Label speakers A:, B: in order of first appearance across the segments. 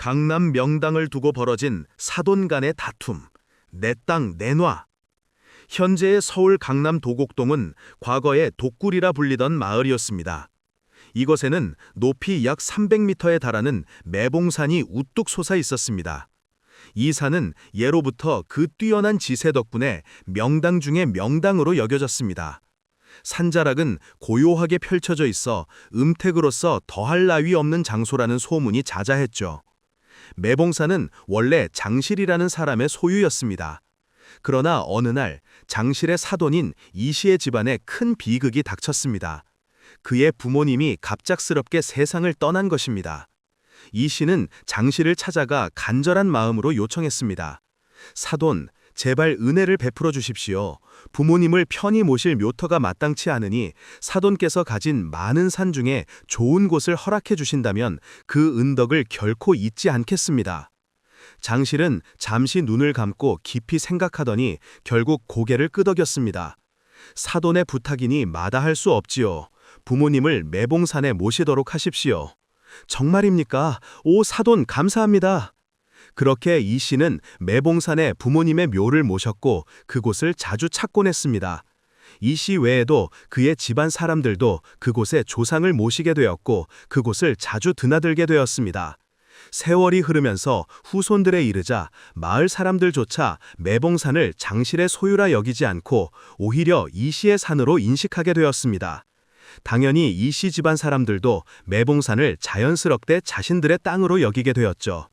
A: 강남 명당을 두고 벌어진 사돈 간의 다툼, 내 땅 내놔. 현재의 서울 강남 도곡동은 과거에 독굴이라 불리던 마을이었습니다. 이곳에는 높이 약 300m에 달하는 매봉산이 우뚝 솟아 있었습니다. 이 산은 예로부터 그 뛰어난 지세 덕분에 명당 중의 명당으로 여겨졌습니다. 산자락은 고요하게 펼쳐져 있어 음택으로서 더할 나위 없는 장소라는 소문이 자자했죠. 매봉산은 원래 장실이라는 사람의 소유였습니다. 그러나 어느 날 장실의 사돈인 이씨의 집안에 큰 비극이 닥쳤습니다. 그의 부모님이 갑작스럽게 세상을 떠난 것입니다. 이씨는 장실을 찾아가 간절한 마음으로 요청했습니다. 사돈, 제발 은혜를 베풀어 주십시오. 부모님을 편히 모실 묘터가 마땅치 않으니 사돈께서 가진 많은 산 중에 좋은 곳을 허락해 주신다면 그 은덕을 결코 잊지 않겠습니다. 장실은 잠시 눈을 감고 깊이 생각하더니 결국 고개를 끄덕였습니다. 사돈의 부탁이니 마다할 수 없지요. 부모님을 매봉산에 모시도록 하십시오. 정말입니까? 오 사돈 감사합니다. 그렇게 이 씨는 매봉산에 부모님의 묘를 모셨고 그곳을 자주 찾곤 했습니다. 이 씨 외에도 그의 집안 사람들도 그곳에 조상을 모시게 되었고 그곳을 자주 드나들게 되었습니다. 세월이 흐르면서 후손들에 이르자 마을 사람들조차 매봉산을 장실의 소유라 여기지 않고 오히려 이 씨의 산으로 인식하게 되었습니다. 당연히 이 씨 집안 사람들도 매봉산을 자연스럽게 자신들의 땅으로 여기게 되었죠.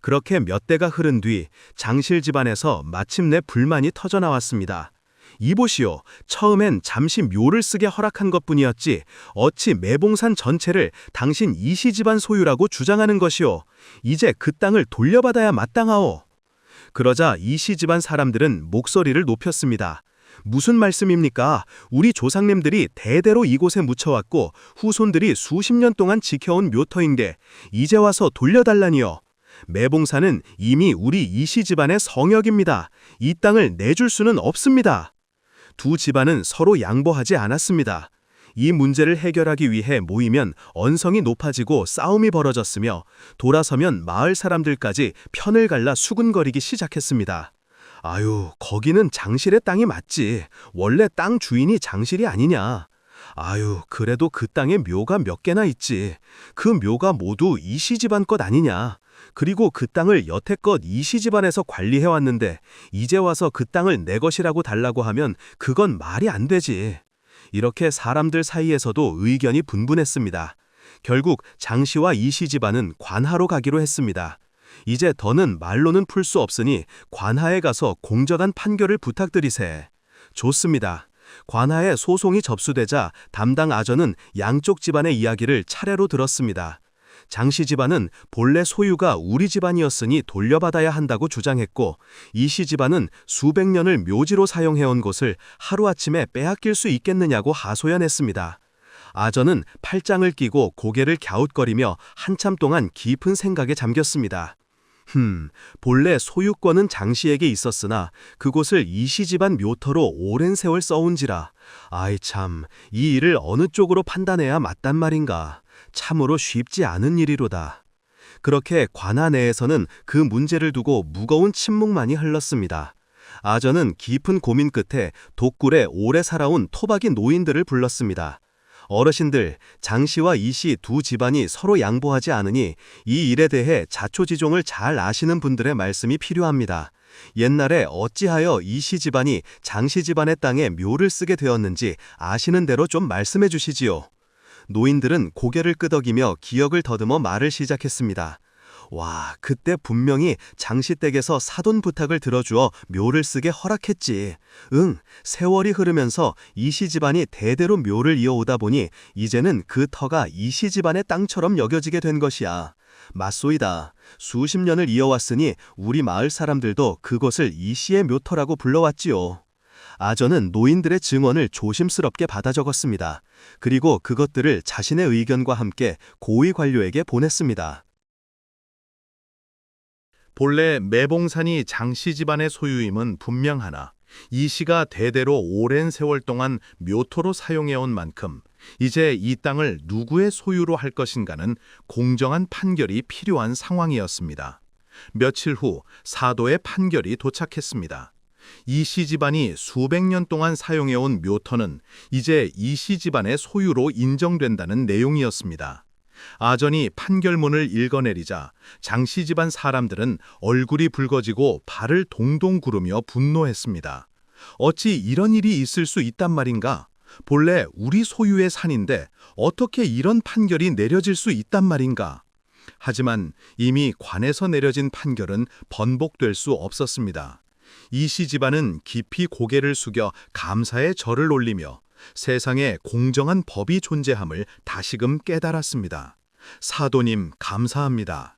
A: 그렇게 몇 대가 흐른 뒤 장실 집안에서 마침내 불만이 터져나왔습니다. 이보시오, 처음엔 잠시 묘를 쓰게 허락한 것뿐이었지 어찌 매봉산 전체를 당신 이씨 집안 소유라고 주장하는 것이오. 이제 그 땅을 돌려받아야 마땅하오. 그러자 이씨 집안 사람들은 목소리를 높였습니다. 무슨 말씀입니까? 우리 조상님들이 대대로 이곳에 묻혀왔고 후손들이 수십 년 동안 지켜온 묘터인데 이제 와서 돌려달라니요. 매봉산은 이미 우리 이씨 집안의 성역입니다. 이 땅을 내줄 수는 없습니다. 두 집안은 서로 양보하지 않았습니다. 이 문제를 해결하기 위해 모이면 언성이 높아지고 싸움이 벌어졌으며 돌아서면 마을 사람들까지 편을 갈라 수군거리기 시작했습니다. 아유, 거기는 장실의 땅이 맞지. 원래 땅 주인이 장실이 아니냐. 아유, 그래도 그 땅에 묘가 몇 개나 있지. 그 묘가 모두 이씨 집안 것 아니냐. 그리고 그 땅을 여태껏 이씨 집안에서 관리해왔는데 이제 와서 그 땅을 내 것이라고 달라고 하면 그건 말이 안 되지. 이렇게 사람들 사이에서도 의견이 분분했습니다. 결국 장씨와 이씨 집안은 관하로 가기로 했습니다. 이제 더는 말로는 풀 수 없으니 관하에 가서 공정한 판결을 부탁드리세. 좋습니다. 관하에 소송이 접수되자 담당 아전은 양쪽 집안의 이야기를 차례로 들었습니다. 장씨 집안은 본래 소유가 우리 집안이었으니 돌려받아야 한다고 주장했고 이씨 집안은 수백 년을 묘지로 사용해온 곳을 하루아침에 빼앗길 수 있겠느냐고 하소연했습니다. 아전은 팔짱을 끼고 고개를 갸웃거리며 한참 동안 깊은 생각에 잠겼습니다. 본래 소유권은 장씨에게 있었으나 그곳을 이씨 집안 묘터로 오랜 세월 써온지라. 아이 참, 이 일을 어느 쪽으로 판단해야 맞단 말인가. 참으로 쉽지 않은 일이로다. 그렇게 관하 내에서는 그 문제를 두고 무거운 침묵만이 흘렀습니다. 아전은 깊은 고민 끝에 독굴에 오래 살아온 토박이 노인들을 불렀습니다. 어르신들, 장씨와 이씨 두 집안이 서로 양보하지 않으니 이 일에 대해 자초지종을 잘 아시는 분들의 말씀이 필요합니다. 옛날에 어찌하여 이씨 집안이 장씨 집안의 땅에 묘를 쓰게 되었는지 아시는 대로 좀 말씀해 주시지요. 노인들은 고개를 끄덕이며 기억을 더듬어 말을 시작했습니다. 와, 그때 분명히 장씨 댁에서 사돈 부탁을 들어주어 묘를 쓰게 허락했지. 응, 세월이 흐르면서 이씨 집안이 대대로 묘를 이어오다 보니 이제는 그 터가 이씨 집안의 땅처럼 여겨지게 된 것이야. 맞소이다. 수십 년을 이어왔으니 우리 마을 사람들도 그곳을 이씨의 묘터라고 불러왔지요. 아전은 노인들의 증언을 조심스럽게 받아 적었습니다. 그리고 그것들을 자신의 의견과 함께 고위 관료에게 보냈습니다.
B: 본래 매봉산이 장씨 집안의 소유임은 분명하나 이 씨가 대대로 오랜 세월 동안 묘토로 사용해온 만큼 이제 이 땅을 누구의 소유로 할 것인가는 공정한 판결이 필요한 상황이었습니다. 며칠 후 사도의 판결이 도착했습니다. 이씨 집안이 수백 년 동안 사용해온 묘터는 이제 이씨 집안의 소유로 인정된다는 내용이었습니다. 아전이 판결문을 읽어내리자 장씨 집안 사람들은 얼굴이 붉어지고 발을 동동 구르며 분노했습니다. 어찌 이런 일이 있을 수 있단 말인가? 본래 우리 소유의 산인데 어떻게 이런 판결이 내려질 수 있단 말인가? 하지만 이미 관에서 내려진 판결은 번복될 수 없었습니다. 이씨 집안은 깊이 고개를 숙여 감사의 절을 올리며 세상에 공정한 법이 존재함을 다시금 깨달았습니다. 사도님 감사합니다.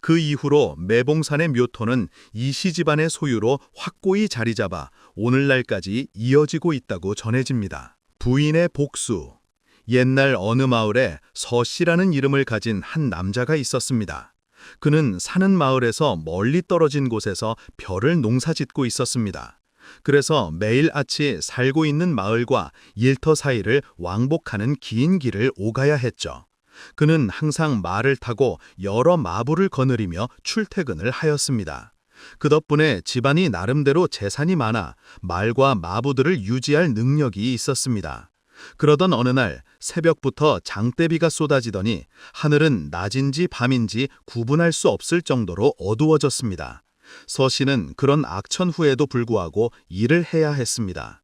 B: 그 이후로 매봉산의 묘토는 이씨 집안의 소유로 확고히 자리 잡아 오늘날까지 이어지고 있다고 전해집니다. 부인의 복수. 옛날 어느 마을에 서씨라는 이름을 가진 한 남자가 있었습니다. 그는 사는 마을에서 멀리 떨어진 곳에서 벼를 농사짓고 있었습니다. 그래서 매일 아치 살고 있는 마을과 일터 사이를 왕복하는 긴 길을 오가야 했죠. 그는 항상 말을 타고 여러 마부를 거느리며 출퇴근을 하였습니다. 그 덕분에 집안이 나름대로 재산이 많아 말과 마부들을 유지할 능력이 있었습니다. 그러던 어느 날 새벽부터 장대비가 쏟아지더니 하늘은 낮인지 밤인지 구분할 수 없을 정도로 어두워졌습니다. 서씨는 그런 악천 후에도 불구하고 일을 해야 했습니다.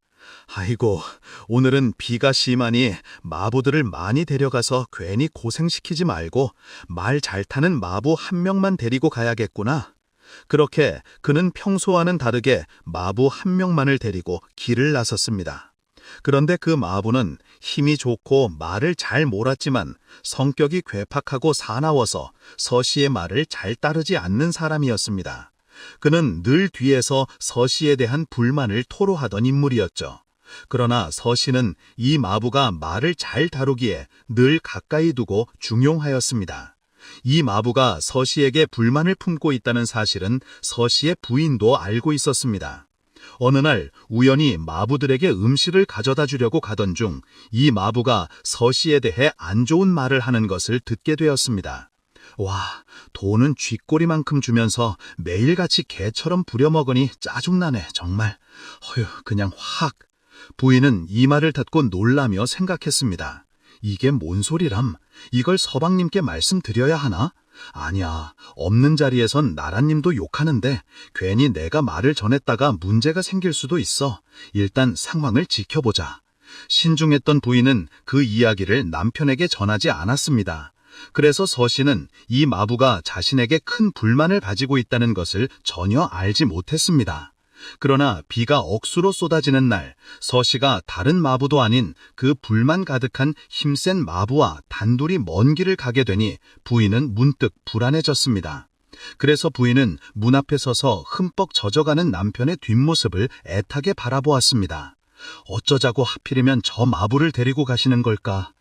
B: 아이고, 오늘은 비가 심하니 마부들을 많이 데려가서 괜히 고생시키지 말고 말 잘 타는 마부 한 명만 데리고 가야겠구나. 그렇게 그는 평소와는 다르게 마부 한 명만을 데리고 길을 나섰습니다. 그런데 그 마부는 힘이 좋고 말을 잘 몰았지만 성격이 괴팍하고 사나워서 서씨의 말을 잘 따르지 않는 사람이었습니다. 그는 늘 뒤에서 서씨에 대한 불만을 토로하던 인물이었죠. 그러나 서씨는 이 마부가 말을 잘 다루기에 늘 가까이 두고 중용하였습니다. 이 마부가 서씨에게 불만을 품고 있다는 사실은 서씨의 부인도 알고 있었습니다. 어느 날 우연히 마부들에게 음식을 가져다 주려고 가던 중 이 마부가 서씨에 대해 안 좋은 말을 하는 것을 듣게 되었습니다. 와, 돈은 쥐꼬리만큼 주면서 매일같이 개처럼 부려먹으니 짜증나네, 정말. 허휴, 그냥 확. 부인은 이 말을 듣고 놀라며 생각했습니다. 이게 뭔 소리람? 이걸 서방님께 말씀드려야 하나? 아니야, 없는 자리에선 나라님도 욕하는데 괜히 내가 말을 전했다가 문제가 생길 수도 있어. 일단 상황을 지켜보자. 신중했던 부인은 그 이야기를 남편에게 전하지 않았습니다. 그래서 서씨는 이 마부가 자신에게 큰 불만을 가지고 있다는 것을 전혀 알지 못했습니다. 그러나 비가 억수로 쏟아지는 날 서씨가 다른 마부도 아닌 그 불만 가득한 힘센 마부와 단둘이 먼 길을 가게 되니 부인은 문득 불안해졌습니다. 그래서 부인은 문 앞에 서서 흠뻑 젖어가는 남편의 뒷모습을 애타게 바라보았습니다. 어쩌자고 하필이면 저 마부를 데리고 가시는 걸까?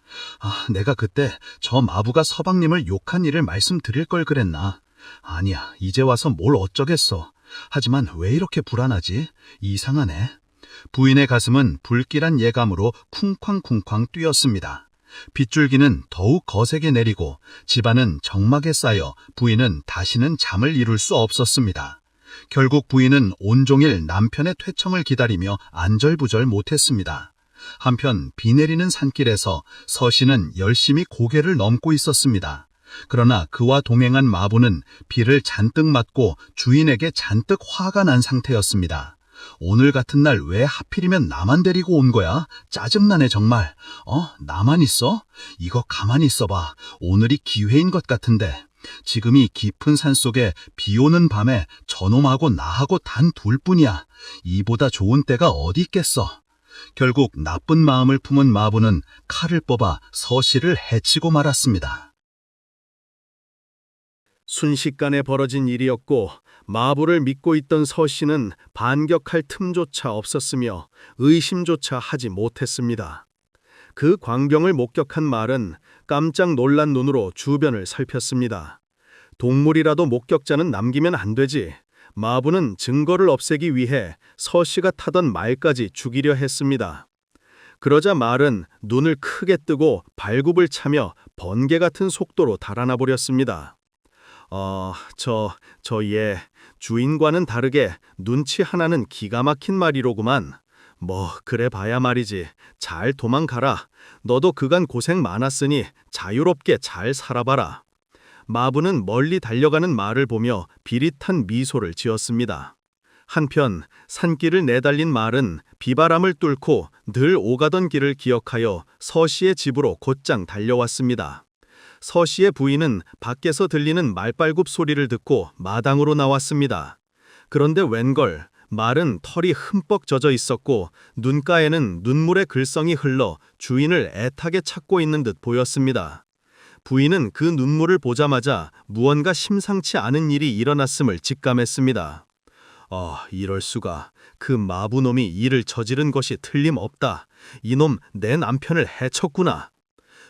B: 내가 그때 저 마부가 서방님을 욕한 일을 말씀드릴 걸 그랬나? 아니야, 이제 와서 뭘 어쩌겠어. 하지만 왜 이렇게 불안하지? 이상하네. 부인의 가슴은 불길한 예감으로 쿵쾅쿵쾅 뛰었습니다. 빗줄기는 더욱 거세게 내리고 집안은 적막에 쌓여 부인은 다시는 잠을 이룰 수 없었습니다. 결국 부인은 온종일 남편의 퇴청을 기다리며 안절부절 못했습니다. 한편 비 내리는 산길에서 서씨는 열심히 고개를 넘고 있었습니다. 그러나 그와 동행한 마부는 비를 잔뜩 맞고 주인에게 잔뜩 화가 난 상태였습니다. 오늘 같은 날 왜 하필이면 나만 데리고 온 거야? 짜증나네 정말. 나만 있어? 이거 가만히 있어봐. 오늘이 기회인 것 같은데. 지금이 깊은 산속에 비 오는 밤에 저놈하고 나하고 단 둘뿐이야. 이보다 좋은 때가 어디 있겠어. 결국 나쁜 마음을 품은 마부는 칼을 뽑아 서씨를 해치고 말았습니다.
C: 순식간에 벌어진 일이었고 마부를 믿고 있던 서씨는 반격할 틈조차 없었으며 의심조차 하지 못했습니다. 그 광경을 목격한 말은 깜짝 놀란 눈으로 주변을 살폈습니다. 동물이라도 목격자는 남기면 안 되지. 마부는 증거를 없애기 위해 서씨가 타던 말까지 죽이려 했습니다. 그러자 말은 눈을 크게 뜨고 발굽을 차며 번개 같은 속도로 달아나 버렸습니다. 예. 주인과는 다르게 눈치 하나는 기가 막힌 말이로구만. 뭐 그래 봐야 말이지. 잘 도망가라. 너도 그간 고생 많았으니 자유롭게 잘 살아봐라. 마부는 멀리 달려가는 말을 보며 비릿한 미소를 지었습니다. 한편 산길을 내달린 말은 비바람을 뚫고 늘 오가던 길을 기억하여 서씨의 집으로 곧장 달려왔습니다. 서씨의 부인은 밖에서 들리는 말발굽 소리를 듣고 마당으로 나왔습니다. 그런데 웬걸 말은 털이 흠뻑 젖어 있었고 눈가에는 눈물의 글썽이 흘러 주인을 애타게 찾고 있는 듯 보였습니다. 부인은 그 눈물을 보자마자 무언가 심상치 않은 일이 일어났음을 직감했습니다. 이럴 수가. 그 마부놈이 일을 저지른 것이 틀림없다. 이놈 내 남편을 해쳤구나.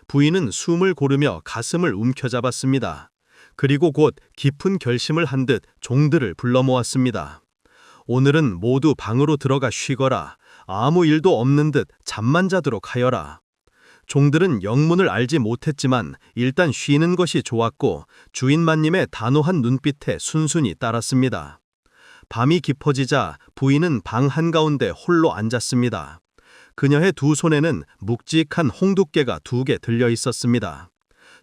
C: 부인은 숨을 고르며 가슴을 움켜잡았습니다. 그리고 곧 깊은 결심을 한 듯 종들을 불러 모았습니다. 오늘은 모두 방으로 들어가 쉬거라. 아무 일도 없는 듯 잠만 자도록 하여라. 종들은 영문을 알지 못했지만 일단 쉬는 것이 좋았고 주인마님의 단호한 눈빛에 순순히 따랐습니다. 밤이 깊어지자 부인은 방 한가운데 홀로 앉았습니다. 그녀의 두 손에는 묵직한 홍두깨가 2개 들려 있었습니다.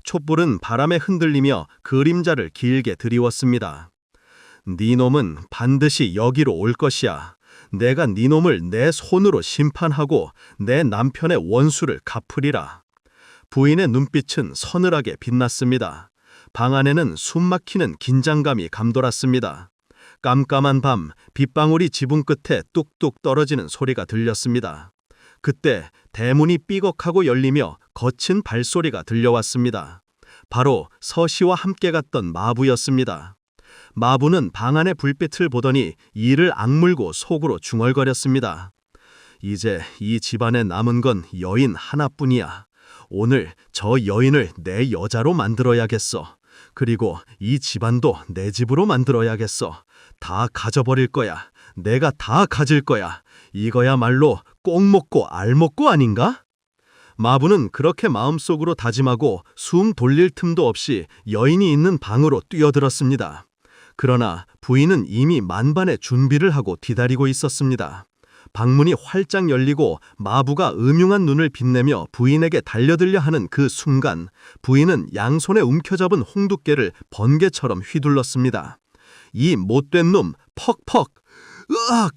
C: 촛불은 바람에 흔들리며 그림자를 길게 드리웠습니다. 네 놈은 반드시 여기로 올 것이야. 내가 네 놈을 내 손으로 심판하고 내 남편의 원수를 갚으리라. 부인의 눈빛은 서늘하게 빛났습니다. 방 안에는 숨막히는 긴장감이 감돌았습니다. 깜깜한 밤 빗방울이 지붕 끝에 뚝뚝 떨어지는 소리가 들렸습니다. 그때 대문이 삐걱하고 열리며 거친 발소리가 들려왔습니다. 바로 서씨와 함께 갔던 마부였습니다. 마부는 방 안의 불빛을 보더니 이를 악물고 속으로 중얼거렸습니다. 이제 이 집안에 남은 건 여인 하나뿐이야. 오늘 저 여인을 내 여자로 만들어야겠어. 그리고 이 집안도 내 집으로 만들어야겠어. 다 가져버릴 거야. 내가 다 가질 거야. 이거야말로 꼭 먹고 알 먹고 아닌가? 마부는 그렇게 마음속으로 다짐하고 숨 돌릴 틈도 없이 여인이 있는 방으로 뛰어들었습니다. 그러나 부인은 이미 만반의 준비를 하고 기다리고 있었습니다. 방문이 활짝 열리고 마부가 음흉한 눈을 빛내며 부인에게 달려들려 하는 그 순간 부인은 양손에 움켜잡은 홍두깨를 번개처럼 휘둘렀습니다. 이 못된 놈, 퍽퍽! 으악!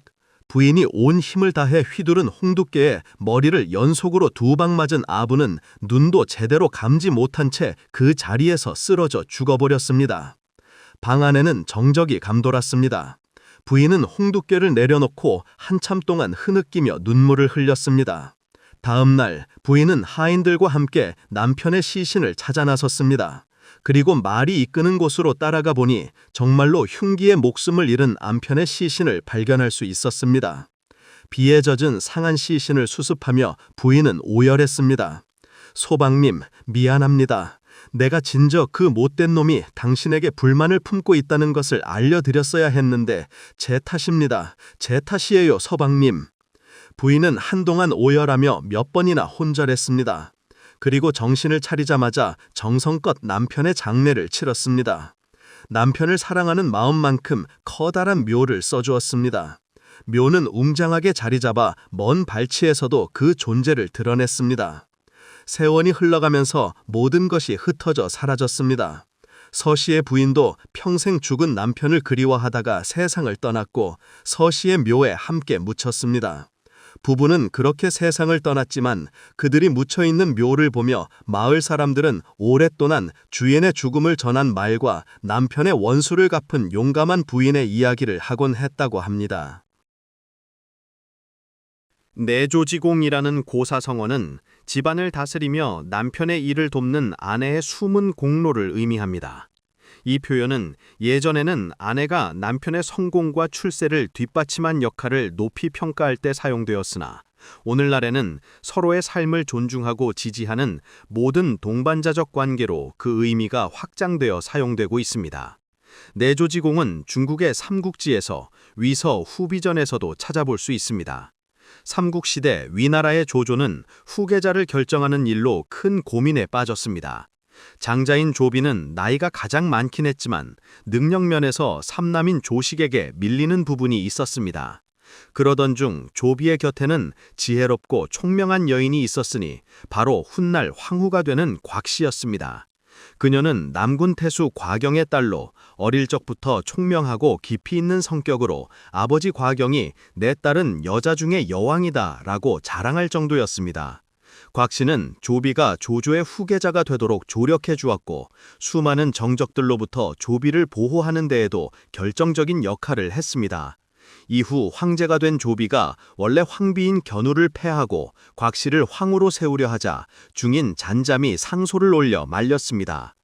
C: 부인이 온 힘을 다해 휘두른 홍두깨에 머리를 연속으로 2방 맞은 아부는 눈도 제대로 감지 못한 채 그 자리에서 쓰러져 죽어버렸습니다. 방 안에는 정적이 감돌았습니다. 부인은 홍두깨를 내려놓고 한참 동안 흐느끼며 눈물을 흘렸습니다. 다음 날 부인은 하인들과 함께 남편의 시신을 찾아 나섰습니다. 그리고 말이 이끄는 곳으로 따라가 보니 정말로 흉기에 목숨을 잃은 남편의 시신을 발견할 수 있었습니다. 비에 젖은 상한 시신을 수습하며 부인은 오열했습니다. 소방님, 미안합니다. 내가 진저 그 못된 놈이 당신에게 불만을 품고 있다는 것을 알려드렸어야 했는데 제 탓입니다. 제 탓이에요, 서방님. 부인은 한동안 오열하며 몇 번이나 혼절했습니다. 그리고 정신을 차리자마자 정성껏 남편의 장례를 치렀습니다. 남편을 사랑하는 마음만큼 커다란 묘를 써주었습니다. 묘는 웅장하게 자리 잡아 먼 발치에서도 그 존재를 드러냈습니다. 세월이 흘러가면서 모든 것이 흩어져 사라졌습니다. 서씨의 부인도 평생 죽은 남편을 그리워하다가 세상을 떠났고 서씨의 묘에 함께 묻혔습니다. 부부는 그렇게 세상을 떠났지만 그들이 묻혀있는 묘를 보며 마을 사람들은 오랫동안 주인의 죽음을 전한 말과 남편의 원수를 갚은 용감한 부인의 이야기를 하곤 했다고 합니다.
A: 내조지공이라는 고사성어는 집안을 다스리며 남편의 일을 돕는 아내의 숨은 공로를 의미합니다. 이 표현은 예전에는 아내가 남편의 성공과 출세를 뒷받침한 역할을 높이 평가할 때 사용되었으나 오늘날에는 서로의 삶을 존중하고 지지하는 모든 동반자적 관계로 그 의미가 확장되어 사용되고 있습니다. 내조지공은 중국의 삼국지에서 위서 후비전에서도 찾아볼 수 있습니다.
B: 삼국시대 위나라의 조조는 후계자를 결정하는 일로 큰 고민에 빠졌습니다. 장자인 조비는 나이가 가장 많긴 했지만 능력면에서 삼남인 조식에게 밀리는 부분이 있었습니다. 그러던 중 조비의 곁에는 지혜롭고 총명한 여인이 있었으니 바로 훗날 황후가 되는 곽씨였습니다. 그녀는 남군 태수 과경의 딸로 어릴 적부터 총명하고 깊이 있는 성격으로 아버지 과경이 내 딸은 여자 중에 여왕이다 라고 자랑할 정도였습니다. 곽씨는 조비가 조조의 후계자가 되도록 조력해 주었고 수많은 정적들로부터 조비를 보호하는 데에도 결정적인 역할을 했습니다. 이후 황제가 된 조비가 원래 황비인 견우를 패하고 곽씨를 황후로 세우려 하자 중인 잔잠이 상소를 올려 말렸습니다.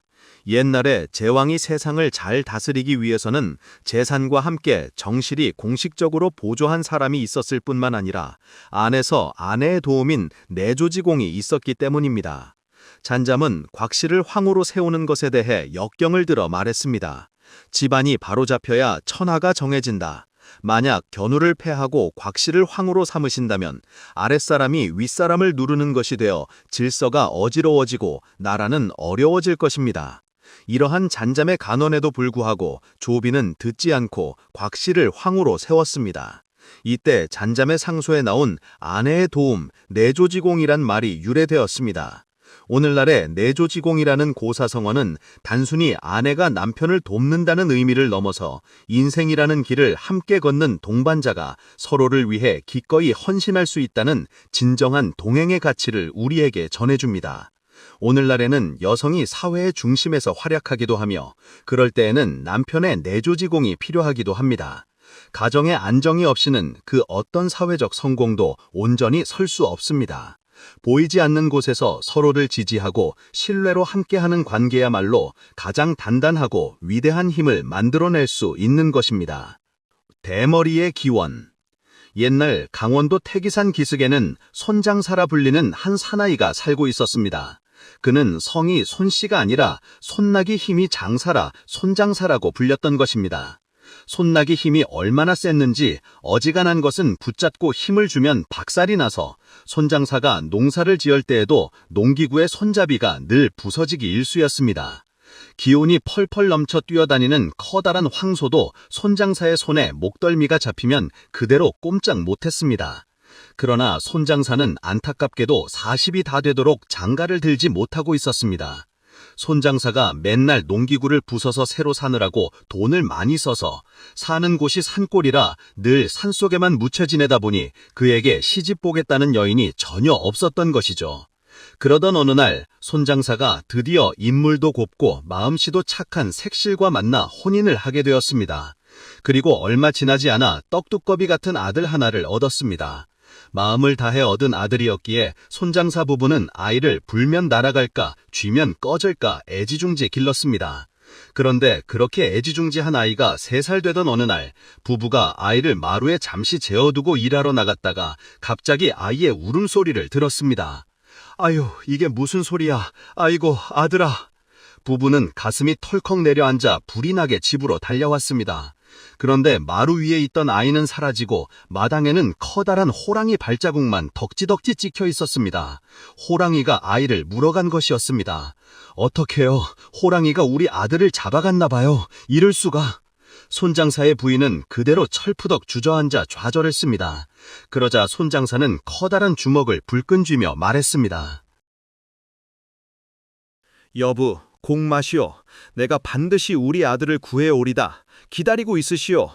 B: 옛날에 제왕이 세상을 잘 다스리기 위해서는 재산과 함께 정실이 공식적으로 보조한 사람이 있었을 뿐만 아니라 안에서 아내의 도움인 내조지공이 있었기 때문입니다. 잔잠은 곽씨를 황후로 세우는 것에 대해 역경을 들어 말했습니다. 집안이 바로잡혀야 천하가 정해진다. 만약 견우를 패하고 곽씨를 황후로 삼으신다면 아랫사람이 윗사람을 누르는 것이 되어 질서가 어지러워지고 나라는 어려워질 것입니다. 이러한 잔잠의 간언에도 불구하고 조비는 듣지 않고 곽씨를 황후로 세웠습니다. 이때 잔잠의 상소에 나온 아내의 도움, 내조지공이란 말이 유래되었습니다. 오늘날의 내조지공이라는 고사성어는 단순히 아내가 남편을 돕는다는 의미를 넘어서 인생이라는 길을 함께 걷는 동반자가 서로를 위해 기꺼이 헌신할 수 있다는 진정한 동행의 가치를 우리에게 전해줍니다. 오늘날에는 여성이 사회의 중심에서 활약하기도 하며 그럴 때에는 남편의 내조지공이 필요하기도 합니다. 가정의 안정이 없이는 그 어떤 사회적 성공도 온전히 설 수 없습니다. 보이지 않는 곳에서 서로를 지지하고 신뢰로 함께하는 관계야말로 가장 단단하고 위대한 힘을 만들어낼 수 있는 것입니다. 대머리의 기원. 옛날 강원도 태기산 기슭에는 손장사라 불리는 한 사나이가 살고 있었습니다. 그는 성이 손씨가 아니라 손나기 힘이 장사라 손장사라고 불렸던 것입니다. 손나기 힘이 얼마나 셌는지 어지간한 것은 붙잡고 힘을 주면 박살이 나서 손장사가 농사를 지을 때에도 농기구의 손잡이가 늘 부서지기 일쑤였습니다. 기운이 펄펄 넘쳐 뛰어다니는 커다란 황소도 손장사의 손에 목덜미가 잡히면 그대로 꼼짝 못했습니다. 그러나 손장사는 안타깝게도 40이 다 되도록 장가를 들지 못하고 있었습니다. 손장사가 맨날 농기구를 부숴서 새로 사느라고 돈을 많이 써서 사는 곳이 산골이라 늘 산속에만 묻혀 지내다 보니 그에게 시집 보겠다는 여인이 전혀 없었던 것이죠. 그러던 어느 날 손장사가 드디어 인물도 곱고 마음씨도 착한 색실과 만나 혼인을 하게 되었습니다. 그리고 얼마 지나지 않아 떡두꺼비 같은 아들 하나를 얻었습니다. 마음을 다해 얻은 아들이었기에 손장사 부부는 아이를 불면 날아갈까 쥐면 꺼질까 애지중지 길렀습니다. 그런데 그렇게 애지중지한 아이가 3살 되던 어느 날 부부가 아이를 마루에 잠시 재워두고 일하러 나갔다가 갑자기 아이의 울음소리를 들었습니다. 아유, 이게 무슨 소리야. 아이고, 아들아. 부부는 가슴이 털컥 내려앉아 불이 나게 집으로 달려왔습니다. 그런데 마루 위에 있던 아이는 사라지고 마당에는 커다란 호랑이 발자국만 덕지덕지 찍혀 있었습니다. 호랑이가 아이를 물어간 것이었습니다. 어떡해요? 호랑이가 우리 아들을 잡아갔나 봐요. 이럴 수가. 손장사의 부인은 그대로 철푸덕 주저앉아 좌절했습니다. 그러자 손장사는 커다란 주먹을 불끈 쥐며 말했습니다.
C: 여부, 공마시오. 내가 반드시 우리 아들을 구해오리다. 기다리고 있으시오.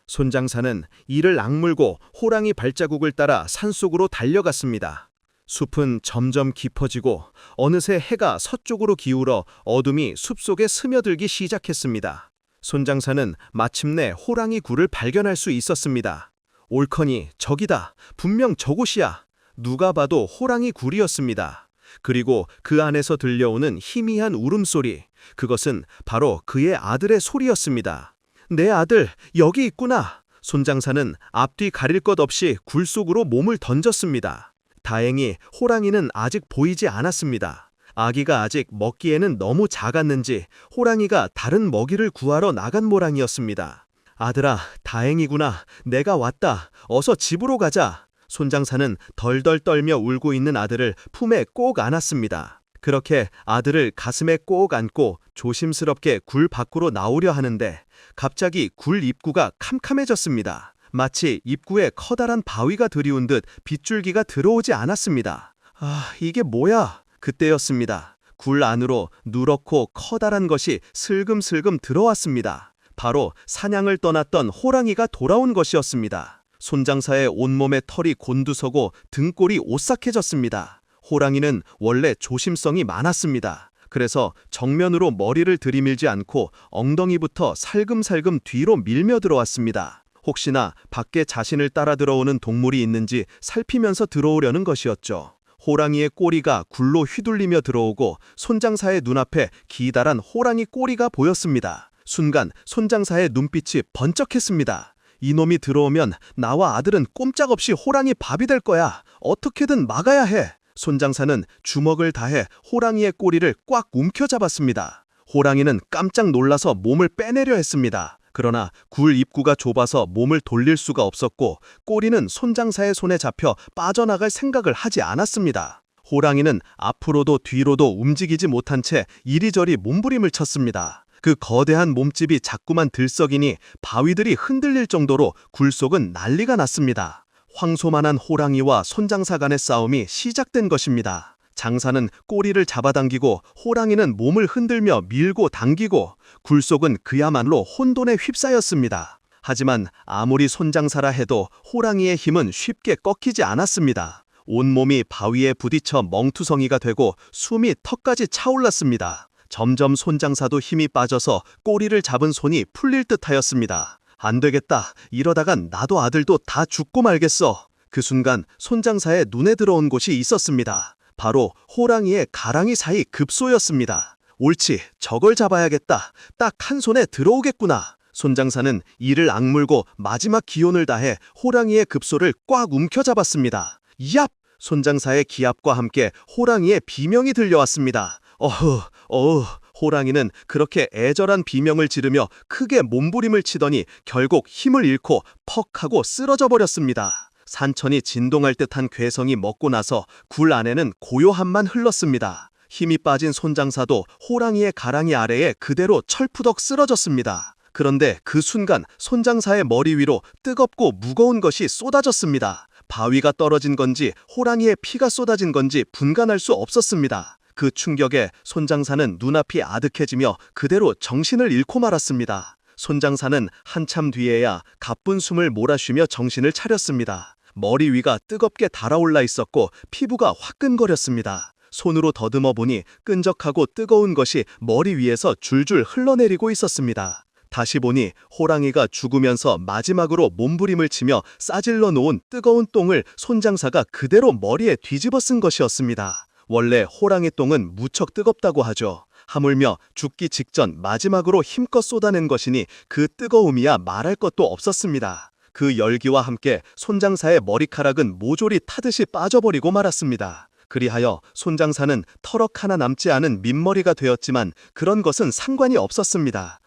C: 손장사는 이를 악물고 호랑이 발자국을 따라 산속으로 달려갔습니다. 숲은 점점 깊어지고 어느새 해가 서쪽으로 기울어 어둠이 숲속에 스며들기 시작했습니다. 손장사는 마침내 호랑이 굴을 발견할 수 있었습니다. 옳거니 저기다. 분명 저곳이야. 누가 봐도 호랑이 굴이었습니다. 그리고 그 안에서 들려오는 희미한 울음소리, 그것은 바로 그의 아들의 소리였습니다. 내 아들, 여기 있구나. 손장사는 앞뒤 가릴 것 없이 굴 속으로 몸을 던졌습니다. 다행히 호랑이는 아직 보이지 않았습니다. 아기가 아직 먹기에는 너무 작았는지 호랑이가 다른 먹이를 구하러 나간 모양이었습니다. 아들아, 다행이구나. 내가 왔다. 어서 집으로 가자. 손장사는 덜덜 떨며 울고 있는 아들을 품에 꼭 안았습니다. 그렇게 아들을 가슴에 꼭 안고 조심스럽게 굴 밖으로 나오려 하는데 갑자기 굴 입구가 캄캄해졌습니다. 마치 입구에 커다란 바위가 들이운 듯 빗줄기가 들어오지 않았습니다. 아, 이게 뭐야? 그때였습니다. 굴 안으로 누렇고 커다란 것이 슬금슬금 들어왔습니다. 바로 사냥을 떠났던 호랑이가 돌아온 것이었습니다. 손장사의 온몸에 털이 곤두서고 등골이 오싹해졌습니다. 호랑이는 원래 조심성이 많았습니다. 그래서 정면으로 머리를 들이밀지 않고 엉덩이부터 살금살금 뒤로 밀며 들어왔습니다. 혹시나 밖에 자신을 따라 들어오는 동물이 있는지 살피면서 들어오려는 것이었죠. 호랑이의 꼬리가 굴로 휘둘리며 들어오고 손장사의 눈앞에 기다란 호랑이 꼬리가 보였습니다. 순간 손장사의 눈빛이 번쩍했습니다. 이놈이 들어오면 나와 아들은 꼼짝없이 호랑이 밥이 될 거야. 어떻게든 막아야 해. 손장사는 주먹을 다해 호랑이의 꼬리를 꽉 움켜잡았습니다. 호랑이는 깜짝 놀라서 몸을 빼내려 했습니다. 그러나 굴 입구가 좁아서 몸을 돌릴 수가 없었고 꼬리는 손장사의 손에 잡혀 빠져나갈 생각을 하지 않았습니다. 호랑이는 앞으로도 뒤로도 움직이지 못한 채 이리저리 몸부림을 쳤습니다. 그 거대한 몸집이 자꾸만 들썩이니 바위들이 흔들릴 정도로 굴 속은 난리가 났습니다. 황소만한 호랑이와 손장사 간의 싸움이 시작된 것입니다. 장사는 꼬리를 잡아당기고 호랑이는 몸을 흔들며 밀고 당기고 굴 속은 그야말로 혼돈에 휩싸였습니다. 하지만 아무리 손장사라 해도 호랑이의 힘은 쉽게 꺾이지 않았습니다. 온몸이 바위에 부딪혀 멍투성이가 되고 숨이 턱까지 차올랐습니다. 점점 손장사도 힘이 빠져서 꼬리를 잡은 손이 풀릴 듯하였습니다. 안 되겠다. 이러다간 나도 아들도 다 죽고 말겠어. 그 순간 손장사의 눈에 들어온 곳이 있었습니다. 바로 호랑이의 가랑이 사이 급소였습니다. 옳지, 저걸 잡아야겠다. 딱 한 손에 들어오겠구나. 손장사는 이를 악물고 마지막 기운을 다해 호랑이의 급소를 꽉 움켜잡았습니다. 얍! 손장사의 기압과 함께 호랑이의 비명이 들려왔습니다. 어흐. 호랑이는 그렇게 애절한 비명을 지르며 크게 몸부림을 치더니 결국 힘을 잃고 퍽 하고 쓰러져 버렸습니다. 산천이 진동할 듯한 괴성이 먹고 나서 굴 안에는 고요함만 흘렀습니다. 힘이 빠진 손장사도 호랑이의 가랑이 아래에 그대로 철푸덕 쓰러졌습니다. 그런데 그 순간 손장사의 머리 위로 뜨겁고 무거운 것이 쏟아졌습니다. 바위가 떨어진 건지 호랑이의 피가 쏟아진 건지 분간할 수 없었습니다. 그 충격에 손장사는 눈앞이 아득해지며 그대로 정신을 잃고 말았습니다. 손장사는 한참 뒤에야 가쁜 숨을 몰아쉬며 정신을 차렸습니다. 머리 위가 뜨겁게 달아올라 있었고 피부가 화끈거렸습니다. 손으로 더듬어 보니 끈적하고 뜨거운 것이 머리 위에서 줄줄 흘러내리고 있었습니다. 다시 보니 호랑이가 죽으면서 마지막으로 몸부림을 치며 싸질러 놓은 뜨거운 똥을 손장사가 그대로 머리에 뒤집어 쓴 것이었습니다. 원래 호랑이 똥은 무척 뜨겁다고 하죠. 하물며 죽기 직전 마지막으로 힘껏 쏟아낸 것이니 그 뜨거움이야 말할 것도 없었습니다. 그 열기와 함께 손장사의 머리카락은 모조리 타듯이 빠져버리고 말았습니다. 그리하여 손장사는 터럭 하나 남지 않은 민머리가 되었지만 그런 것은 상관이 없었습니다.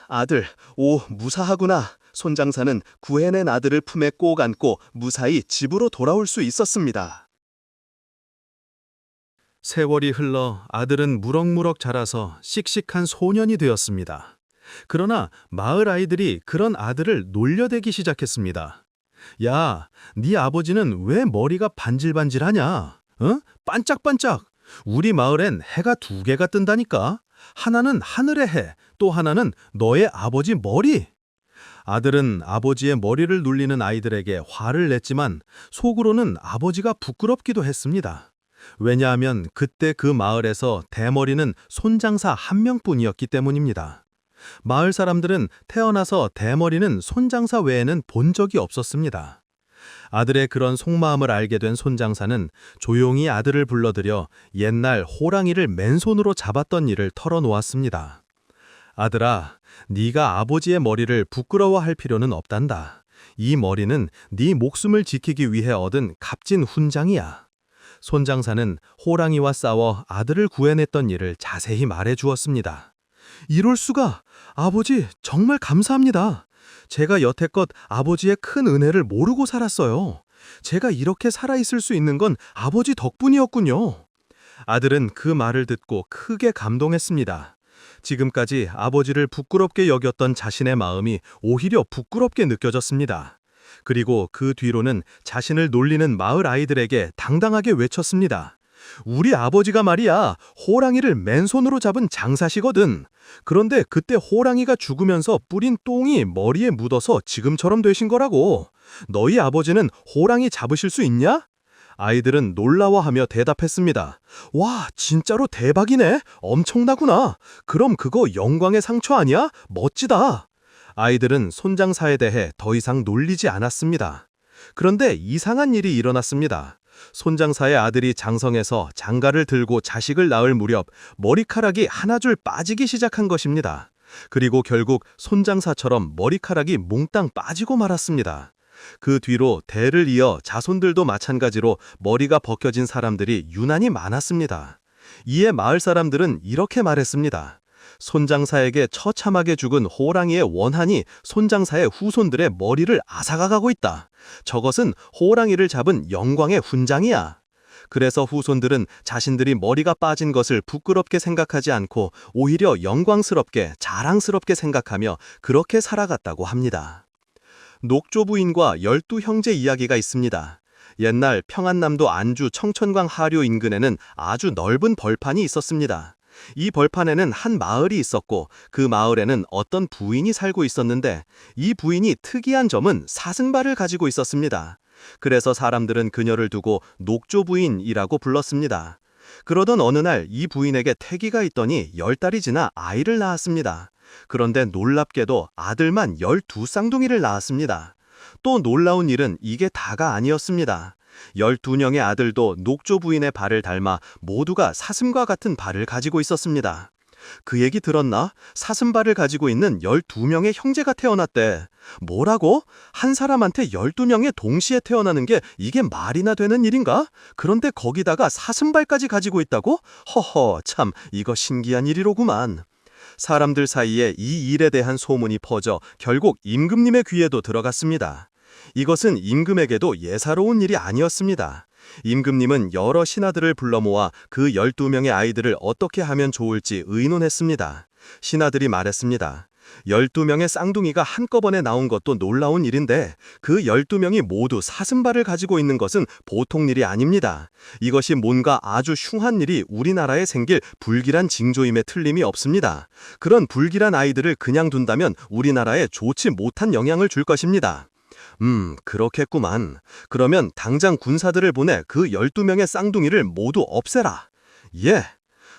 C: 아들, 오, 무사하구나. 손장사는 구해낸 아들을 품에 꼭 안고 무사히 집으로 돌아올 수 있었습니다. 세월이 흘러 아들은 무럭무럭 자라서 씩씩한 소년이 되었습니다. 그러나 마을 아이들이 그런 아들을 놀려대기 시작했습니다. 야, 네 아버지는 왜 머리가 반질반질하냐? 반짝반짝. 우리 마을엔 해가 2개가 뜬다니까. 하나는 하늘의 해, 또 하나는 너의 아버지 머리. 아들은 아버지의 머리를 놀리는 아이들에게 화를 냈지만 속으로는 아버지가 부끄럽기도 했습니다. 왜냐하면 그때 그 마을에서 대머리는 손장사 한 명뿐이었기 때문입니다. 마을 사람들은 태어나서 대머리는 손장사 외에는 본 적이 없었습니다. 아들의 그런 속마음을 알게 된 손장사는 조용히 아들을 불러들여 옛날 호랑이를 맨손으로 잡았던 일을 털어놓았습니다. 아들아, 네가 아버지의 머리를 부끄러워할 필요는 없단다. 이 머리는 네 목숨을 지키기 위해 얻은 값진 훈장이야. 손장사는 호랑이와 싸워 아들을 구해냈던 일을 자세히 말해 주었습니다. 이럴 수가! 아버지, 정말 감사합니다. 제가 여태껏 아버지의 큰 은혜를 모르고 살았어요.
B: 제가 이렇게 살아있을 수 있는 건 아버지 덕분이었군요. 아들은 그 말을 듣고 크게 감동했습니다. 지금까지 아버지를 부끄럽게 여겼던 자신의 마음이 오히려 부끄럽게 느껴졌습니다. 그리고 그 뒤로는 자신을 놀리는 마을 아이들에게 당당하게 외쳤습니다. 우리 아버지가 말이야, 호랑이를 맨손으로 잡은 장사시거든. 그런데 그때 호랑이가 죽으면서 뿌린 똥이 머리에 묻어서 지금처럼 되신 거라고. 너희 아버지는 호랑이 잡으실 수 있냐? 아이들은 놀라워하며 대답했습니다. 와, 진짜로 대박이네. 엄청나구나. 그럼 그거 영광의 상처 아니야? 멋지다. 아이들은 손장사에 대해 더 이상 놀리지 않았습니다. 그런데 이상한 일이 일어났습니다. 손장사의 아들이 장성해서 장가를 들고 자식을 낳을 무렵 머리카락이 하나 줄 빠지기 시작한 것입니다. 그리고 결국 손장사처럼 머리카락이 몽땅 빠지고 말았습니다. 그 뒤로 대를 이어 자손들도 마찬가지로 머리가 벗겨진 사람들이 유난히 많았습니다. 이에 마을 사람들은 이렇게 말했습니다. 손장사에게 처참하게 죽은 호랑이의 원한이 손장사의 후손들의 머리를 앗아가고 있다. 저것은 호랑이를 잡은 영광의 훈장이야. 그래서 후손들은 자신들이 머리가 빠진 것을 부끄럽게 생각하지 않고 오히려 영광스럽게 자랑스럽게 생각하며 그렇게 살아갔다고 합니다. 녹조 부인과 12형제 이야기가 있습니다. 옛날 평안남도 안주 청천광 하류 인근에는 아주 넓은 벌판이 있었습니다. 이 벌판에는 한 마을이 있었고 그 마을에는 어떤 부인이 살고 있었는데 이 부인이 특이한 점은 사슴발을 가지고 있었습니다. 그래서 사람들은 그녀를 두고 녹조 부인이라고 불렀습니다. 그러던 어느 날 이 부인에게 태기가 있더니 10달이 지나 아이를 낳았습니다. 그런데 놀랍게도 아들만 12쌍둥이를 낳았습니다. 또 놀라운 일은 이게 다가 아니었습니다. 12명의 아들도 녹조 부인의 발을 닮아 모두가 사슴과 같은 발을 가지고 있었습니다. 그 얘기 들었나? 사슴발을 가지고 있는 12명의 형제가 태어났대. 뭐라고? 한 사람한테 12명이 동시에 태어나는 게 이게 말이나 되는 일인가? 그런데 거기다가 사슴발까지 가지고 있다고? 허허, 참 이거 신기한 일이로구만. 사람들 사이에 이 일에 대한 소문이 퍼져 결국 임금님의 귀에도 들어갔습니다. 이것은 임금에게도 예사로운 일이 아니었습니다. 임금님은 여러 신하들을 불러 모아 그 12명의 아이들을 어떻게 하면 좋을지 의논했습니다. 신하들이 말했습니다. 12명의 쌍둥이가 한꺼번에 나온 것도 놀라운 일인데 그 12명이 모두 사슴발을 가지고 있는 것은 보통 일이 아닙니다. 이것이 뭔가 아주 흉한 일이 우리나라에 생길 불길한 징조임에 틀림이 없습니다. 그런 불길한 아이들을 그냥 둔다면 우리나라에 좋지 못한 영향을 줄 것입니다. 그렇겠구만. 그러면 당장 군사들을 보내 그 12명의 쌍둥이를 모두 없애라. 예.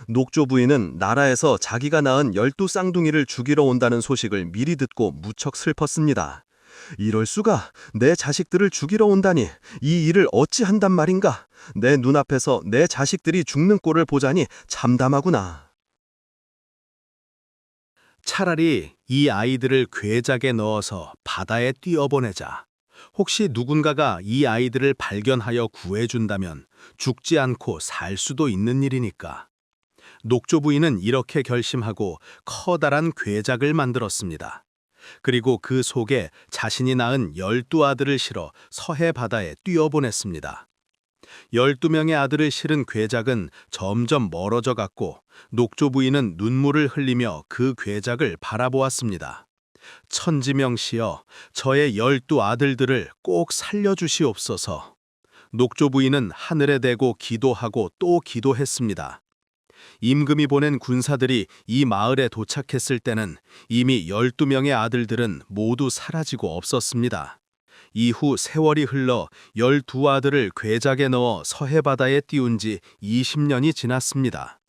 B: 녹조 부인은 나라에서 자기가 낳은 12쌍둥이를 죽이러 온다는 소식을 미리 듣고 무척 슬펐습니다. 이럴 수가, 내 자식들을 죽이러 온다니, 이 일을 어찌 한단 말인가. 내 눈앞에서 내 자식들이 죽는 꼴을 보자니 참담하구나.
C: 차라리 이 아이들을 괴작에 넣어서 바다에 띄어보내자. 혹시 누군가가 이 아이들을 발견하여 구해준다면 죽지 않고 살 수도 있는 일이니까. 녹조 부인은 이렇게 결심하고 커다란 괴작을 만들었습니다. 그리고 그 속에 자신이 낳은 12아들을 실어 서해 바다에 띄어보냈습니다. 12명의 아들을 실은 괴작은 점점 멀어져 갔고 녹조 부인은 눈물을 흘리며 그 괴작을 바라보았습니다. 천지명시여, 저의 12아들들을 꼭 살려주시옵소서. 녹조 부인은 하늘에 대고 기도하고 또 기도했습니다. 임금이 보낸 군사들이 이 마을에 도착했을 때는 이미 12명의 아들들은 모두 사라지고 없었습니다. 이후 세월이 흘러 12아들을 괴작에 넣어 서해바다에 띄운 지 20년이 지났습니다.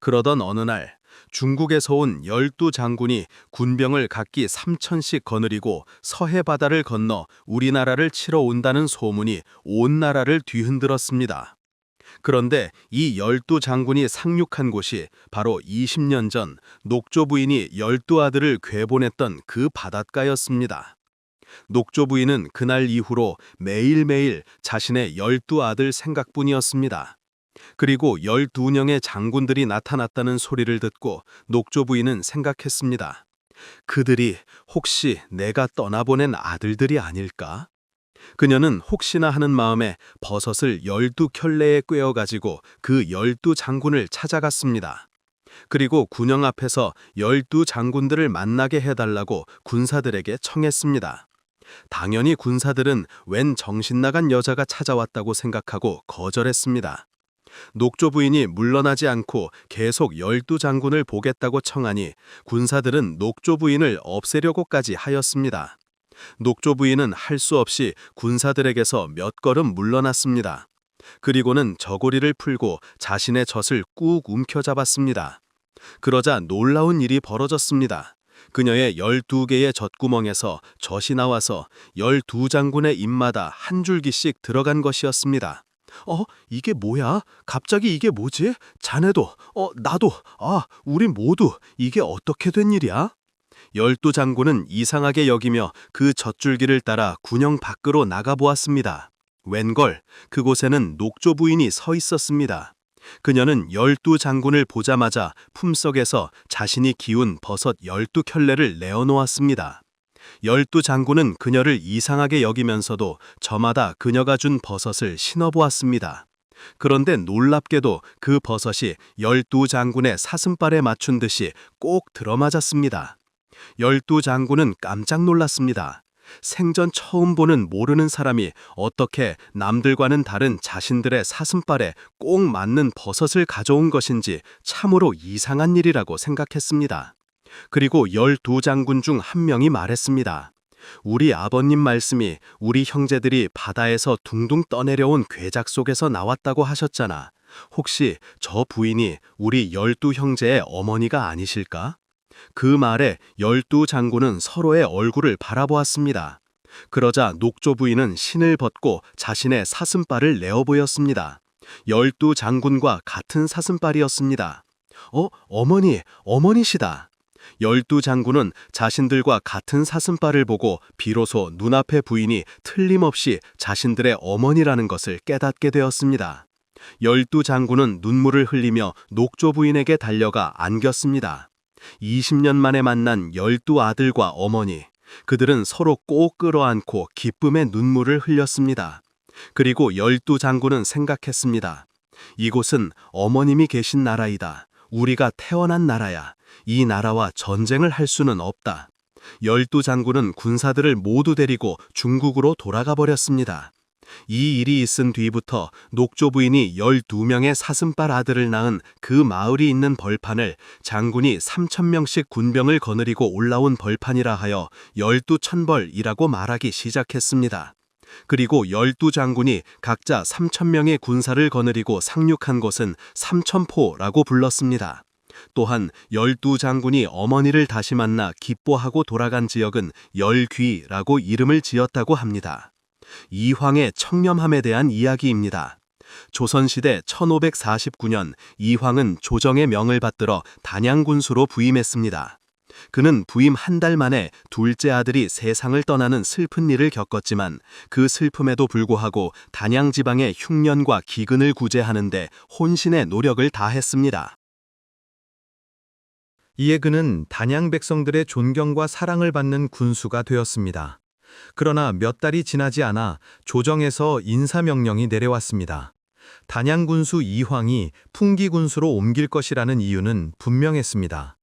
C: 그러던 어느 날 중국에서 온 12장군이 군병을 각기 3,000씩 거느리고 서해바다를 건너 우리나라를 치러 온다는 소문이 온 나라를 뒤흔들었습니다. 그런데 이 12장군이 상륙한 곳이 바로 20년 전 녹조 부인이 12아들을 괴보냈던 그 바닷가였습니다. 녹조 부인은 그날 이후로 매일매일 자신의 12아들 생각뿐이었습니다. 그리고 12명의 장군들이 나타났다는 소리를 듣고 녹조 부인은 생각했습니다. 그들이 혹시 내가 떠나보낸 아들들이 아닐까? 그녀는 혹시나 하는 마음에 버섯을 12켤레에 꿰어가지고 그 12장군을 찾아갔습니다. 그리고 군영 앞에서 12장군들을 만나게 해달라고 군사들에게 청했습니다. 당연히 군사들은 웬 정신나간 여자가 찾아왔다고 생각하고 거절했습니다. 녹조 부인이 물러나지 않고 계속 12장군을 보겠다고 청하니 군사들은 녹조 부인을 없애려고까지 하였습니다. 녹조 부인은 할 수 없이 군사들에게서 몇 걸음 물러났습니다. 그리고는 저고리를 풀고 자신의 젖을 꾹 움켜잡았습니다. 그러자 놀라운 일이 벌어졌습니다. 그녀의 12개의 젖구멍에서 젖이 나와서 12장군의 입마다 한 줄기씩 들어간 것이었습니다. 이게 뭐야? 갑자기 이게 뭐지? 자네도, 나도, 우리 모두 이게 어떻게 된 일이야? 12장군은 이상하게 여기며 그 젖줄기를 따라 군영 밖으로 나가보았습니다. 웬걸, 그곳에는 녹조 부인이 서 있었습니다. 그녀는 12장군을 보자마자 품속에서 자신이 기운 버섯 12켤레를 내어놓았습니다. 12장군은 그녀를 이상하게 여기면서도 저마다 그녀가 준 버섯을 신어보았습니다. 그런데 놀랍게도 그 버섯이 12장군의 사슴발에 맞춘 듯이 꼭 들어맞았습니다. 12장군은 깜짝 놀랐습니다. 생전 처음 보는 모르는 사람이 어떻게 남들과는 다른 자신들의 사슴발에 꼭 맞는 버섯을 가져온 것인지 참으로 이상한 일이라고 생각했습니다. 그리고 12장군 중 한 명이 말했습니다. 우리 아버님 말씀이 우리 형제들이 바다에서 둥둥 떠내려온 괴작 속에서 나왔다고 하셨잖아. 혹시 저 부인이 우리 12형제의 어머니가 아니실까? 그 말에 12장군은 서로의 얼굴을 바라보았습니다. 그러자 녹조 부인은 신을 벗고 자신의 사슴발을 내어 보였습니다. 12장군과 같은 사슴발이었습니다. 어머니시다. 12장군은 자신들과 같은 사슴발을 보고 비로소 눈앞의 부인이 틀림없이 자신들의 어머니라는 것을 깨닫게 되었습니다. 12장군은 눈물을 흘리며 녹조 부인에게 달려가 안겼습니다. 20년 만에 만난 12아들과 어머니, 그들은 서로 꼭 끌어안고 기쁨의 눈물을 흘렸습니다. 그리고 12장군은 생각했습니다. 이곳은 어머님이 계신 나라이다. 우리가 태어난 나라야. 이 나라와 전쟁을 할 수는 없다. 12장군은 군사들을 모두 데리고 중국으로 돌아가 버렸습니다. 이 일이 있은 뒤부터 녹조 부인이 12명의 사슴발 아들을 낳은 그 마을이 있는 벌판을 장군이 3,000명씩 군병을 거느리고 올라온 벌판이라 하여 12천벌이라고 말하기 시작했습니다. 그리고 12장군이 각자 3,000명의 군사를 거느리고 상륙한 곳은 삼천포라고 불렀습니다. 또한 12장군이 어머니를 다시 만나 기뻐하고 돌아간 지역은 열귀라고 이름을 지었다고 합니다. 이황의 청렴함에 대한 이야기입니다. 조선시대 1549년 이황은 조정의 명을 받들어 단양군수로 부임했습니다. 그는 부임 한 달 만에 둘째 아들이 세상을 떠나는 슬픈 일을 겪었지만 그 슬픔에도 불구하고 단양 지방의 흉년과 기근을 구제하는 데 혼신의 노력을 다했습니다.
B: 이에 그는 단양 백성들의 존경과 사랑을 받는 군수가 되었습니다. 그러나 몇 달이 지나지 않아 조정에서 인사명령이 내려왔습니다. 단양군수 이황이 풍기군수로 옮길 것이라는 이유는 분명했습니다.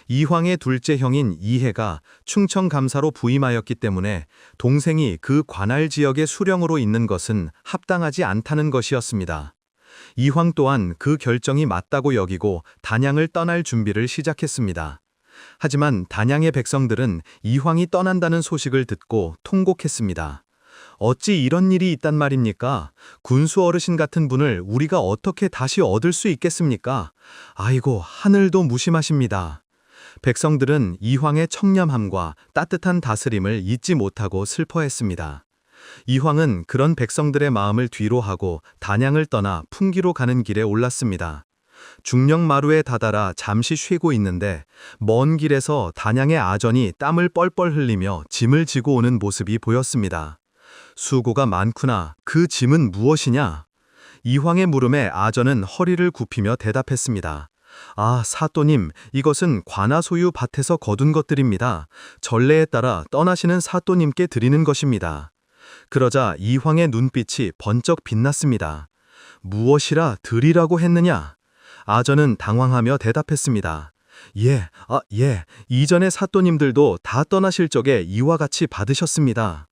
B: 이황의 둘째 형인 이해가 충청감사로 부임하였기 때문에 동생이 그 관할 지역의 수령으로 있는 것은 합당하지 않다는 것이었습니다. 이황 또한 그 결정이 맞다고 여기고 단양을 떠날 준비를 시작했습니다. 하지만 단양의 백성들은 이황이 떠난다는 소식을 듣고 통곡했습니다. 어찌 이런 일이 있단 말입니까? 군수 어르신 같은 분을 우리가 어떻게 다시 얻을 수 있겠습니까? 아이고, 하늘도 무심하십니다. 백성들은 이황의 청렴함과 따뜻한 다스림을 잊지 못하고 슬퍼했습니다. 이황은 그런 백성들의 마음을 뒤로하고 단양을 떠나 풍기로 가는 길에 올랐습니다. 중령마루에 다다라 잠시 쉬고 있는데 먼 길에서 단양의 아전이 땀을 뻘뻘 흘리며 짐을 지고 오는 모습이 보였습니다. 수고가 많구나. 그 짐은 무엇이냐? 이황의 물음에 아전은 허리를 굽히며 대답했습니다. 아, 사또님, 이것은 관아 소유 밭에서 거둔 것들입니다. 전례에 따라 떠나시는 사또님께 드리는 것입니다. 그러자 이황의 눈빛이 번쩍 빛났습니다. 무엇이라 드리라고 했느냐? 아전은 당황하며 대답했습니다. 예, 이전의 사또님들도 다 떠나실 적에 이와 같이 받으셨습니다.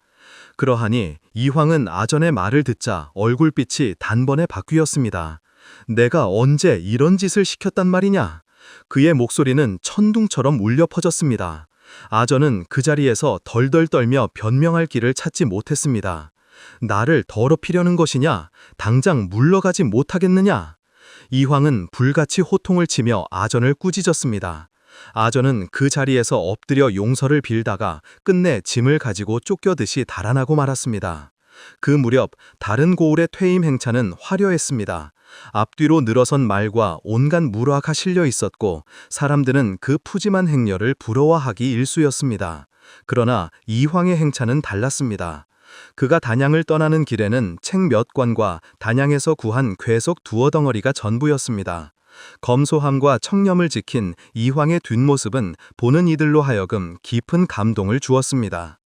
B: 그러하니 이황은 아전의 말을 듣자 얼굴빛이 단번에 바뀌었습니다. 내가 언제 이런 짓을 시켰단 말이냐? 그의 목소리는 천둥처럼 울려 퍼졌습니다. 아전은 그 자리에서 덜덜 떨며 변명할 길을 찾지 못했습니다. 나를 더럽히려는 것이냐? 당장 물러가지 못하겠느냐? 이황은 불같이 호통을 치며 아전을 꾸짖었습니다. 아전은 그 자리에서 엎드려 용서를 빌다가 끝내 짐을 가지고 쫓겨듯이 달아나고 말았습니다. 그 무렵 다른 고을의 퇴임 행차는 화려했습니다. 앞뒤로 늘어선 말과 온갖 무화가 실려 있었고 사람들은 그 푸짐한 행렬을 부러워하기 일쑤였습니다. 그러나 이황의 행차는 달랐습니다. 그가 단양을 떠나는 길에는 책 몇 권과 단양에서 구한 괴석 두어 덩어리가 전부였습니다. 검소함과 청렴을 지킨 이황의 뒷모습은 보는 이들로 하여금 깊은 감동을 주었습니다.